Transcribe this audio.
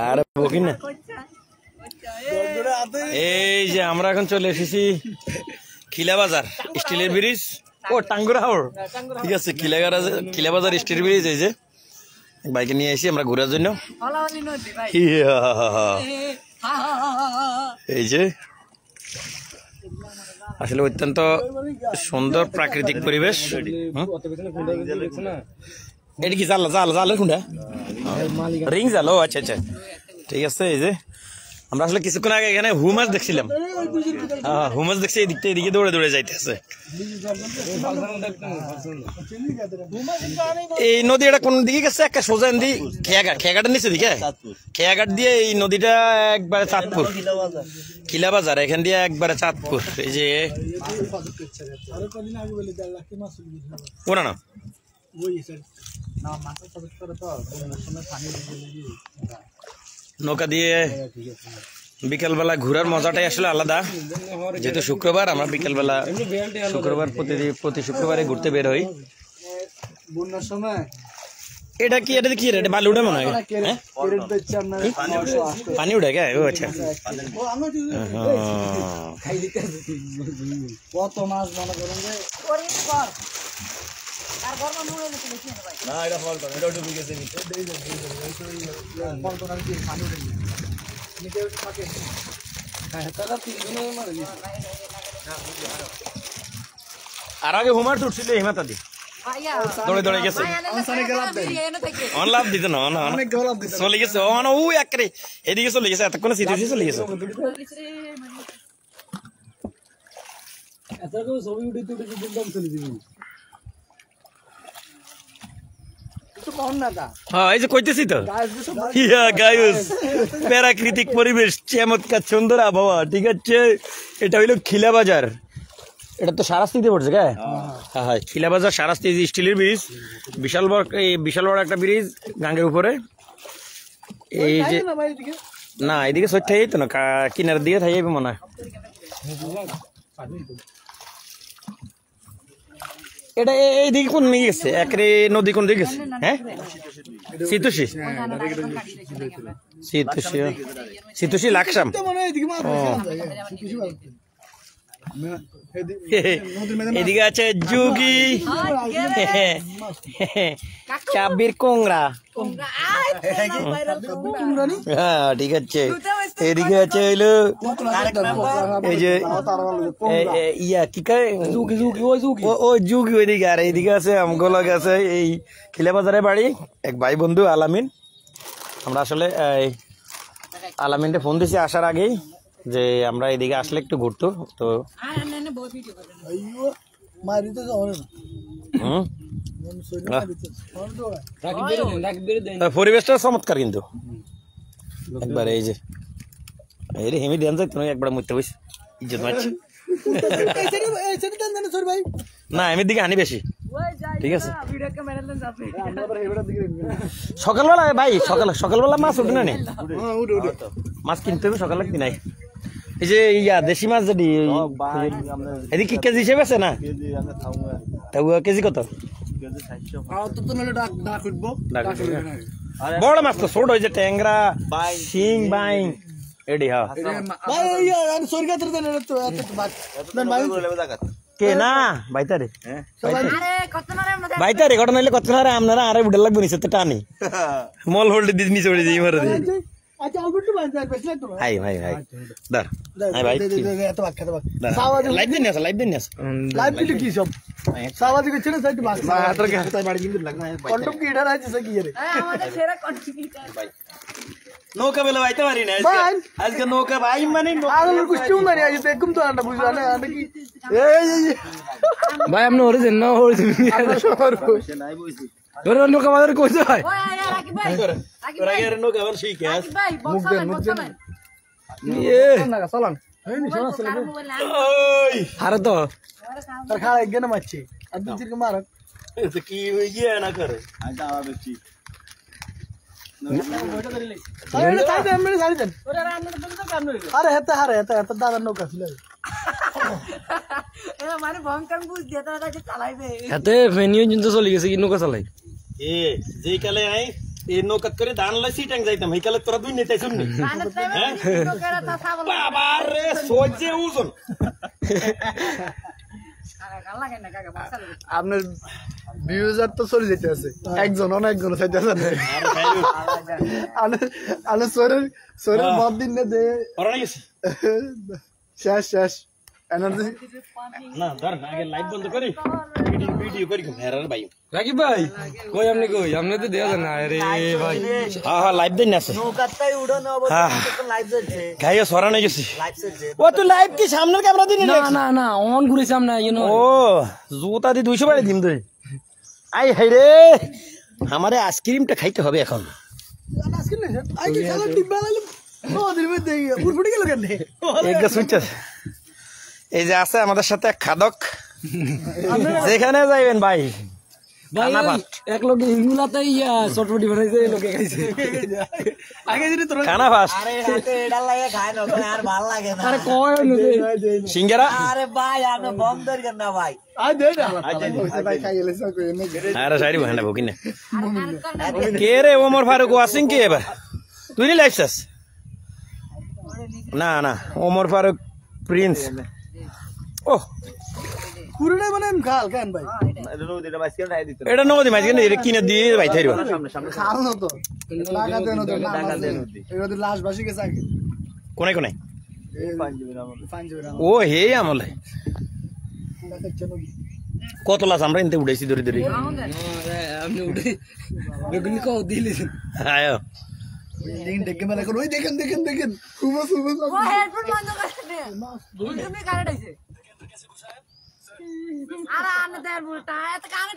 আরে বকি না। এই যে আমরা এখন চলে এসেছি খিলা বাজার স্টিলের ব্রিজ। ও টাঙ্গুরা হাওড়, ঠিক আছে। খিলা বাজার স্টিল ব্রিজ। এই যে বাইকে নিয়ে এসেছি আমরা ঘোরার জন্য। এই যে আসলে অত্যন্ত সুন্দর প্রাকৃতিক পরিবেশ। এটা কি জাল কোনটা? রিং জাল। ও আচ্ছা আচ্ছা, ঠিক আছে। এই যে আমরা আসলে কিছুক্ষণ আগে এখানে হুমাস দেখছিলাম। হুমাস দেখছি এদিকে দৌড়ে দৌড়ে যাইতেছে। এই নদী এটা কোন দিকে গেছে? একটা সোজা নদী খেয়াঘাটের নিচে দিকে, খেয়াঘাট দিয়ে এই নদীটা একবারে চাঁদপুর খিলা বাজার, এখান দিয়ে একবারে চাঁদপুর। এই যে পুরানো নৌকা দিয়ে বিকেলবেলা ঘোরার মজাটাই আসলে আলাদা। যেহেতু শুক্রবার, আমরা বিকেলবেলা প্রতি শুক্রবারে ঘুরতে বের হই। এটা কি? এটা কি? এটা বালি উঠে মনে হয়, পানি উঠে গে? ও আচ্ছা। কত মাছ মনে করেন যে আর আগে হুমার উঠছিল হিমাতা দি দৌড়ে দৌড়ে গেছে। লাভ দিত না, চলে গেছে ও একরে এদিকে চলে গেছে, এতক্ষণে সিটিসি চলে গেছে। এই যে কইতেছি তো, প্রাকৃতিক পরিবেশ, চমৎকার সুন্দর আবহাওয়া, ঠিক আছে। এটা হইলো খিলা বাজার। এটা তো সারাস্তিতে পড়ছে কে? হ্যাঁ, খিলা বাজার সারাস্তি স্টিলের ব্রিজ, বিশাল বড় একটা ব্রিজ গাঙ্গের উপরে। এই যে না, এদিকে সই থাই তো না, কিনার দিকে থাই মনে হয়। এটা এইদিকে কোন দিকে গেছে? একরে নদী কোন দিকে গেছে? হ্যাঁ, সিতুষি লাকসাম। এদিকে আছে যুগি, চাবির কোংরা। হ্যাঁ, ঠিক আছে। এদিকে আছে হইলো এই যে ইয়া কি কয় ও যুগি, ওইদিকে। আর এইদিকে আছে আমগোলা আছে এই খিলা বাজারে বাড়ি এক ভাই বন্ধু আলামিন। আমরা আসলে আলামিনকে ফোন দিছি আসার আগেই যে আমরা এদিকে আসলে একটু ঘুরতো। তো পরিবেশটা চমৎকার কিন্তু একবার। এই যে হেমি দেন যাই তুমি একবার মরতে বসে ইজ্জত মারছি না, এমির দিকে আনি বেশি, ঠিক আছে। সকালবেলা ভাই, সকালবেলা মাছ উঠে না, মাছ কিনতে হবে সকালে কিনাই। এই যে ইয়া দেশি মাছ যদি এদিকে কি কেজি হিসেবে আছে না? কেজি কত? বড় মাছ তো ছোট, ওই যে ট্যাংরা, শিং, বাইং, এডি। হ্যাঁ কে না বাইতারে ঘটনা হইলে কত আপনারা আরে উঠে লাগবে নিচে টানি মল হোল্ড দিয়ে নিচে উঠে যাই মারে হাই ভাই ভাই দার হাই ভাই লাইভ দিন আছে লাইভ দিলে কি সব সাবাদি করছে না সাইড বাস মাত্র কে তাই বাড়ি কিন্তু লাগনা কন্ডম কি ইডার আছে কি রে আমাদের সেরা কন্ট্রিবিউটর ভাই নৌকা বেলা বাইতে পারি না আজকে নৌকা ভাই মানে আর কুস্তি মানে আজ দেখুম তো আন্ডা বুঝলা না আন্ডা কি এই ভাই আপনি ওরে দেন না ওরে তুমি শহর নাই বইছি ওরে নৌকা বাজার কই যায় ওই রাকিব ভাই রাকিব ভাই ওরে নৌকা বাজার শিখে আস মুখ দেন এ না চলন এই নি শোনা চলে ওই আরে তো তার খাড়া এক গেনা মারছে আর দুই তিনকে মার এতে কি হই গিয়া না করে আজ আওয়া বেশি আরে হেতে হারে হেতে হেতে দাদা নৌকা ছিল মানে ভয়ঙ্কর বুঝ দিয়ে তারা চালাইবে হেতে ফেনিও কিন্তু চলে গেছে কি নৌকা চালাই এ যেই কালে আই এই নৌকাত করে ধান লই সিটাং যাইতাম হেকালে তোরা দুই নেতাই শুননি বাবা রে সোজে ওজন আপনার ভিউজার তো চলে যেতে আছে একজন অনেকজন চাইতে আছে আরে শরীর মদ দিন না দে শেষ এনার্জি না ধর আগে লাইভ বন্ধ করি ভিডিও করি হেরার ভাই রাকিব ভাই কই আপনি তো দেয়া না আরে ভাই হ্যাঁ লাইভ দেন আছে নৌকাটাই উড়ো না অবস্থা লাইভ চলছে গায়ে সরানো গেছি লাইভ চলছে ও তুই লাইভ কি সামনের ক্যামেরা দিনি না অন ঘুরেছিলাম না ও জুতা দি 200 বাড়ি দিম তুই আই হাই রে আমারে আইসক্রিমটা খাইতে হবে এখন আজকে না আগে খেলা ডিব্বা লাইলে ওদের মধ্যে উড়ফুটি গেল কেন এক গাছ উঠছে এই যে আছে আমাদের সাথে এক খাদক যেখানে যাইবেন ভাই ভাই এক লোকে ইঙ্গুলাতে চটপটি বানাইছে লোকে খাইছে আগে যদি তোর খানা ফাস্ট আরে রাতে এটা লাগে খায় না আর ভালো লাগে না আরে কয় নদে সিঙ্গারা আরে ভাই আপনি বন্ধ করেন না ভাই আই দে না ভাই খাই গেলে সব কই না আরে সাইড বহানা বকিন কে রে ওমর ফারুক ওয়াসিং কে এবার তুই নি লাইছস না ওমর ফারুক প্রিন্স ও পুরোটাই মানে খাল কেন ভাই এটা নদী মাছ কেন এটা কিনে দিয়ে ভাই থাইরবা খাল না তো টাকা দেন তো এটা লাশ বাসি গেছে আগে কোনায় পাঞ্জাবের ও হে আমলে কত লাশ আমরা ইনতে উড়াইছি ধরে আপনি উঠে বেগুনি কও দিলি আয়ো দেখে মানে ওই দেখেন খুব ও হেডফোন বন্ধ করে দে তুমি কারে ডাইছে আরে আনে দেন উল্টা এত কানে